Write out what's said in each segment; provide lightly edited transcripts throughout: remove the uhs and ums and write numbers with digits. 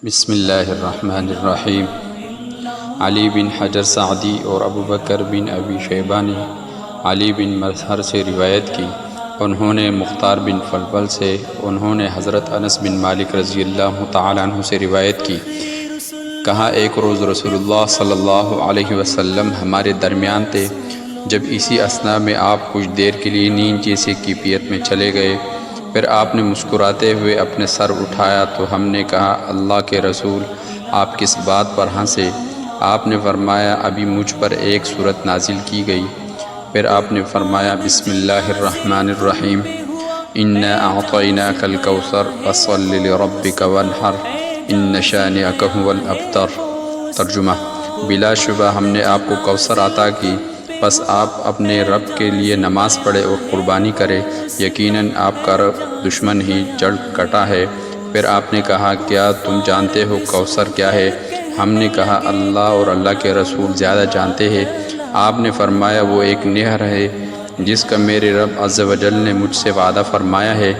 بسم اللہ الرحمن الرحیم۔ علی بن حجر سعدی اور ابو بکر بن ابی شیبہ نے علی بن مظہر سے روایت کی، انہوں نے مختار بن فلفل سے، انہوں نے حضرت انس بن مالک رضی اللہ تعالیٰ عنہ سے روایت کی، کہا ایک روز رسول اللہ صلی اللہ علیہ وسلم ہمارے درمیان تھے، جب اسی اثناء میں آپ کچھ دیر کے لیے نیند جیسے کیفیت میں چلے گئے، پھر آپ نے مسکراتے ہوئے اپنے سر اٹھایا تو ہم نے کہا اللہ کے رسول آپ کس بات پر ہنسے؟ آپ نے فرمایا ابھی مجھ پر ایک سورت نازل کی گئی۔ پھر آپ نے فرمایا بسم اللہ الرحمن الرحیم، انا اعطیناک الکوثر فصل لربک وانحر ان شانئک ھو الابتر۔ ترجمہ: بلا شبہ ہم نے آپ کو کوثر عطا کی، بس آپ اپنے رب کے لیے نماز پڑھے اور قربانی کرے، یقیناً آپ کا رب دشمن ہی جڑ کٹا ہے۔ پھر آپ نے کہا کیا تم جانتے ہو کوثر کیا ہے؟ ہم نے کہا اللہ اور اللہ کے رسول زیادہ جانتے ہیں۔ آپ نے فرمایا وہ ایک نہر ہے جس کا میرے رب عز و جل نے مجھ سے وعدہ فرمایا ہے،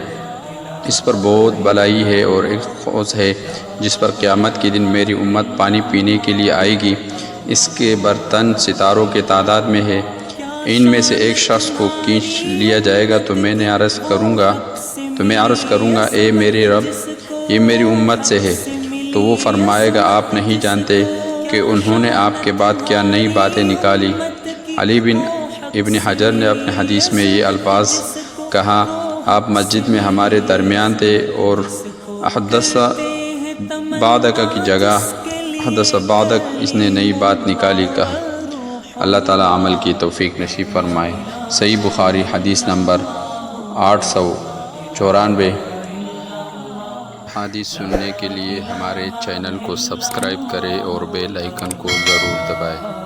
اس پر بہت بلائی ہے، اور ایک حوض ہے جس پر قیامت کے دن میری امت پانی پینے کے لیے آئے گی، اس کے برتن ستاروں کے تعداد میں ہے، ان میں سے ایک شخص کو کھینچ لیا جائے گا تو میں عرض کروں گا اے میرے رب یہ میری امت سے ہے، تو وہ فرمائے گا آپ نہیں جانتے کہ انہوں نے آپ کے بعد کیا نئی باتیں نکالی۔ علی بن ابن حجر نے اپنے حدیث میں یہ الفاظ کہا آپ مسجد میں ہمارے درمیان تھے اور حدث بعدک کی جگہ حدث بعدک اس نے نئی بات نکالی کہا۔ اللہ تعالیٰ عمل کی توفیق نصیب فرمائے۔ صحیح بخاری حدیث نمبر 894۔ حدیث سننے کے لیے ہمارے چینل کو سبسکرائب کریں اور بیل آئیکن کو ضرور دبائیں۔